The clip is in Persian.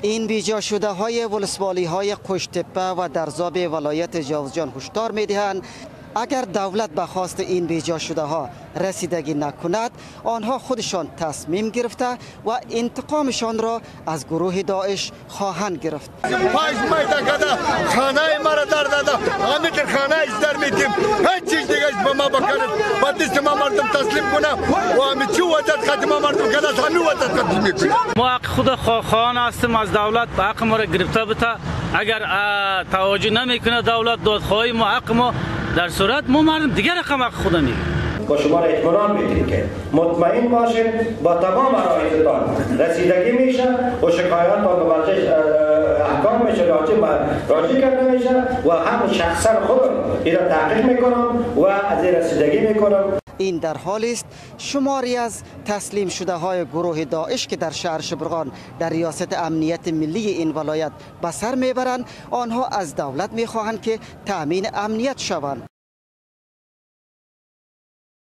این بیجا شده های ولسوالی های قشت‌تپه و درزاب ولایت جوزجان هشدار می‌دهند اگر دولت به خواست این بیجا شده ها رسیدگی نکند آنها خودشان تصمیم گرفته و انتقامشان را از گروه داعش خواهند گرفت. خانه مرا در داده همین که خانه ایش در میتیم هیچ چیز دیگه ایش به ما بکنید بعدیست ما مردم تسلیم کنم و همین چی وجد خواهد ما مردم کنید همین وجد خواهد میکنیم. ما حق خود خواهان هستیم از دولت حق ما را گرفته بته اگر توجه نمیکنه دولت دادخواهی ما حق ما در صورت ما مردم دیگر رقم حق خود میگیم. با شما را اطمینان میدیم که مطمئن باشید با تمام عرایضتان رسیدگی میشه و شکایاتتان به ورزش احکام میشه راجع کرده میشه و هم شخصا خودم این را تحقیق میکنم و از این رسیدگی میکنم. این در حالی است شماری از تسلیم شده های گروه داعش که در شهر شبرغان در ریاست امنیت ملی این ولایت به سر میبرند آنها از دولت میخواهند که تامین امنیت شوند.